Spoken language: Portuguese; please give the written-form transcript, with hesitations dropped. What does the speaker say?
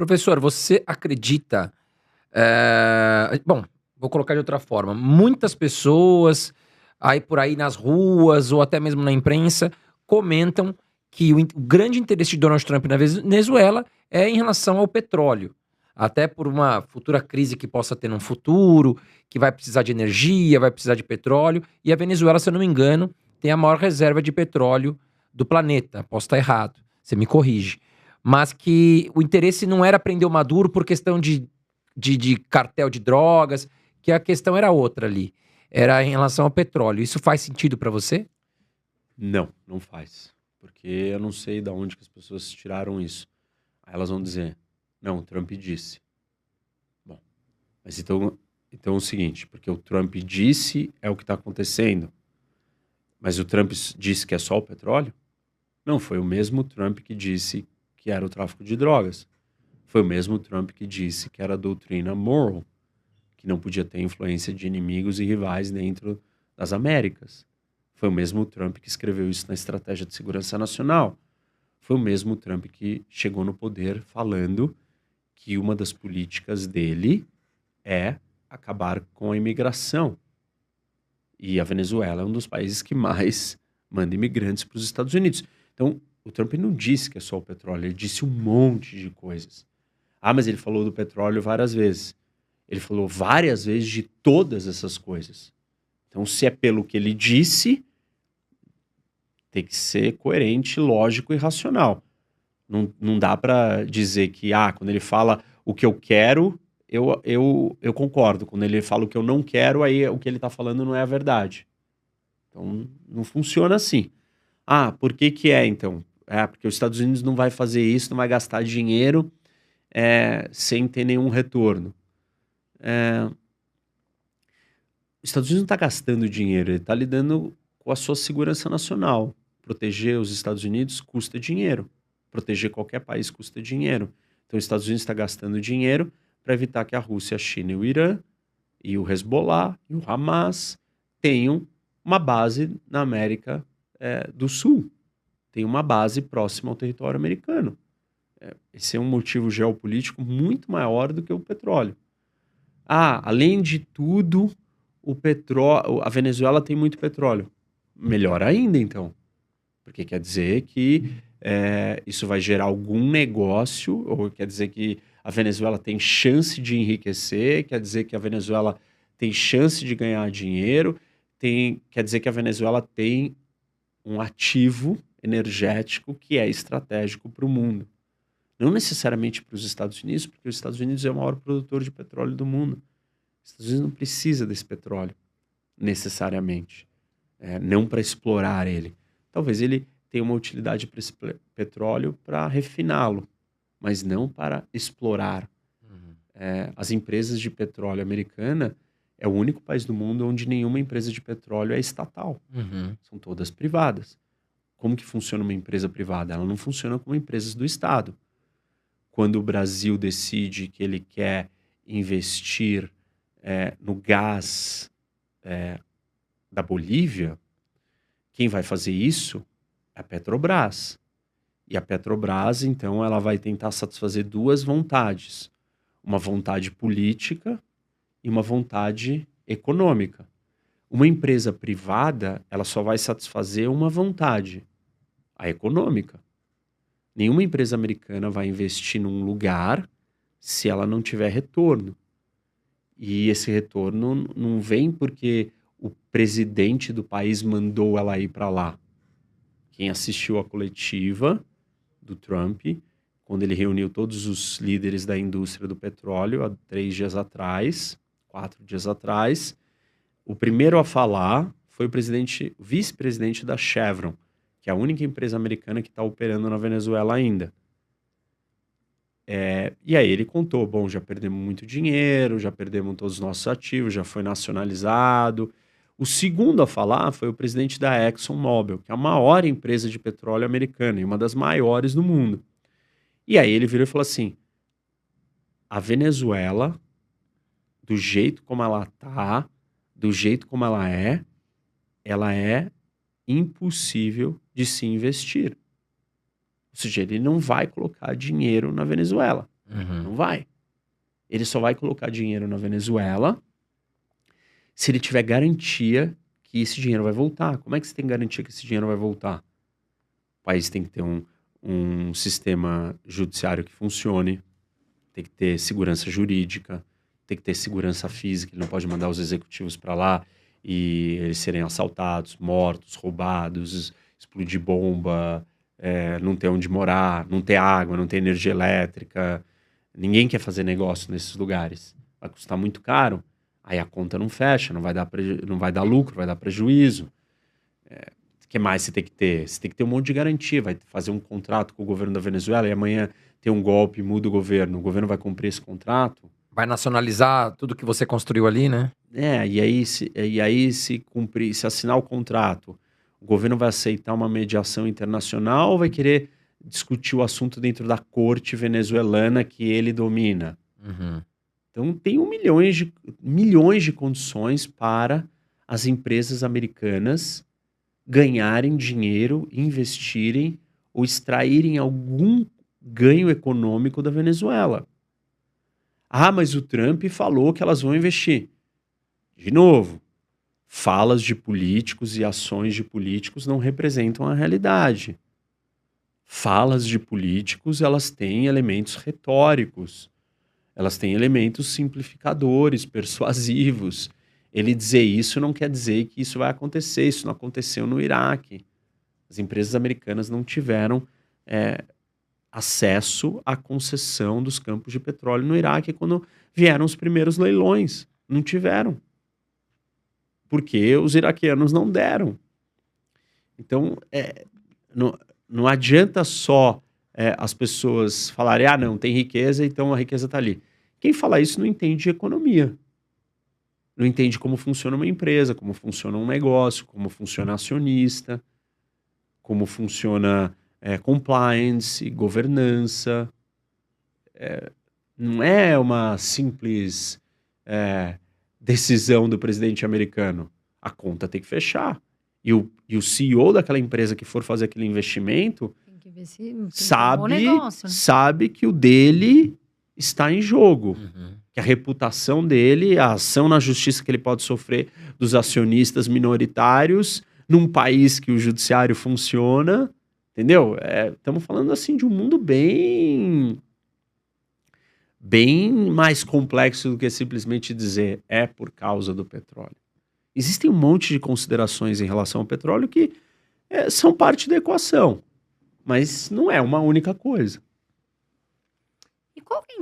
Professor, você acredita, bom, vou colocar de outra forma, muitas pessoas aí por aí nas ruas ou até mesmo na imprensa comentam que o grande interesse de Donald Trump na Venezuela é em relação ao petróleo, até por uma futura crise que possa ter num futuro, que vai precisar de energia, vai precisar de petróleo, e a Venezuela, se eu não me engano, tem a maior reserva de petróleo do planeta. Posso estar errado, você me corrige. Mas que o interesse não era prender o Maduro por questão de cartel de drogas, que a questão era outra ali. Era em relação ao petróleo. Isso faz sentido para você? Não, não faz. Porque eu não sei de onde que as pessoas tiraram isso. Aí elas vão dizer, não, o Trump disse. Bom, mas então é o seguinte, porque o Trump disse é o que está acontecendo. Mas o Trump disse que é só o petróleo? Não, foi o mesmo Trump que disse que era o tráfico de drogas. Foi o mesmo Trump que disse que era a doutrina Monroe, que não podia ter influência de inimigos e rivais dentro das Américas. Foi o mesmo Trump que escreveu isso na Estratégia de Segurança Nacional. Foi o mesmo Trump que chegou no poder falando que uma das políticas dele é acabar com a imigração. E a Venezuela é um dos países que mais manda imigrantes para os Estados Unidos. Então, o Trump não disse que é só o petróleo, ele disse um monte de coisas. Ah, mas ele falou do petróleo várias vezes. Ele falou várias vezes de todas essas coisas. Então, se é pelo que ele disse, tem que ser coerente, lógico e racional. Não dá para dizer que, quando ele fala o que eu quero, eu concordo. Quando ele fala o que eu não quero, aí o que ele está falando não é a verdade. Então, não funciona assim. Por que que é, então? Porque os Estados Unidos não vai fazer isso, não vai gastar dinheiro sem ter nenhum retorno. Os Estados Unidos não está gastando dinheiro, ele está lidando com a sua segurança nacional. Proteger os Estados Unidos custa dinheiro. Proteger qualquer país custa dinheiro. Então, os Estados Unidos está gastando dinheiro para evitar que a Rússia, a China e o Irã, e o Hezbollah, e o Hamas tenham uma base na América do Sul. Tem uma base próxima ao território americano. Esse é um motivo geopolítico muito maior do que o petróleo. Além de tudo, a Venezuela tem muito petróleo. Melhor ainda, então. Porque quer dizer que isso vai gerar algum negócio, ou quer dizer que a Venezuela tem chance de enriquecer, quer dizer que a Venezuela tem chance de ganhar dinheiro, quer dizer que a Venezuela tem um ativo energético que é estratégico para o mundo. Não necessariamente para os Estados Unidos, porque os Estados Unidos é o maior produtor de petróleo do mundo. Os Estados Unidos não precisa desse petróleo, necessariamente. Não para explorar ele. Talvez ele tenha uma utilidade para esse petróleo para refiná-lo, mas não para explorar. As empresas de petróleo americana é o único país do mundo onde nenhuma empresa de petróleo é estatal. São todas privadas. Como que funciona uma empresa privada? Ela não funciona como empresas do Estado. Quando o Brasil decide que ele quer investir no gás da Bolívia, quem vai fazer isso é a Petrobras. E a Petrobras, então, ela vai tentar satisfazer duas vontades. Uma vontade política e uma vontade econômica. Uma empresa privada, ela só vai satisfazer uma vontade, a econômica. Nenhuma empresa americana vai investir num lugar se ela não tiver retorno. E esse retorno não vem porque o presidente do país mandou ela ir para lá. Quem assistiu à coletiva do Trump, quando ele reuniu todos os líderes da indústria do petróleo há 3 dias atrás, 4 dias atrás, o primeiro a falar foi o vice-presidente da Chevron, que é a única empresa americana que está operando na Venezuela ainda. E aí ele contou, já perdemos muito dinheiro, já perdemos todos os nossos ativos, já foi nacionalizado. O segundo a falar foi o presidente da ExxonMobil, que é a maior empresa de petróleo americana e uma das maiores do mundo. E aí ele virou e falou assim, a Venezuela, do jeito como ela tá, do jeito como ela é impossível de se investir. Ou seja, ele não vai colocar dinheiro na Venezuela. Uhum. Não vai. Ele só vai colocar dinheiro na Venezuela se ele tiver garantia que esse dinheiro vai voltar. Como é que você tem garantia que esse dinheiro vai voltar? O país tem que ter um sistema judiciário que funcione, tem que ter segurança jurídica, tem que ter segurança física, ele não pode mandar os executivos para lá e eles serem assaltados, mortos, roubados, explodir bomba, não ter onde morar, não ter água, não ter energia elétrica. Ninguém quer fazer negócio nesses lugares. Vai custar muito caro. Aí a conta não fecha, não vai dar lucro, vai dar prejuízo. O que mais você tem que ter? Você tem que ter um monte de garantia. Vai fazer um contrato com o governo da Venezuela e amanhã tem um golpe, muda o governo vai cumprir esse contrato. Vai nacionalizar tudo que você construiu ali, né? E aí se cumprir, se assinar o contrato, o governo vai aceitar uma mediação internacional ou vai querer discutir o assunto dentro da corte venezuelana que ele domina? Uhum. Então tem milhões de condições para as empresas americanas ganharem dinheiro, investirem ou extraírem algum ganho econômico da Venezuela. Ah, mas o Trump falou que elas vão investir. De novo, falas de políticos e ações de políticos não representam a realidade. Falas de políticos, elas têm elementos retóricos. Elas têm elementos simplificadores, persuasivos. Ele dizer isso não quer dizer que isso vai acontecer. Isso não aconteceu no Iraque. As empresas americanas não tiveram acesso à concessão dos campos de petróleo no Iraque quando vieram os primeiros leilões. Não tiveram. Porque os iraquianos não deram. Então, não adianta só as pessoas falarem, não, tem riqueza, então a riqueza está ali. Quem fala isso não entende de economia. Não entende como funciona uma empresa, como funciona um negócio, como funciona acionista, como funciona compliance, governança. Não é uma simples decisão do presidente americano. A conta tem que fechar. E o CEO daquela empresa que for fazer aquele investimento Tem que ver se tem um bom negócio, né? sabe que o dele está em jogo. Uhum. Que a reputação dele, a ação na justiça que ele pode sofrer dos acionistas minoritários num país que o judiciário funciona, entendeu? Estamos falando assim de um mundo bem mais complexo do que simplesmente dizer por causa do petróleo. Existem um monte de considerações em relação ao petróleo que são parte da equação, mas não é uma única coisa. E qual que é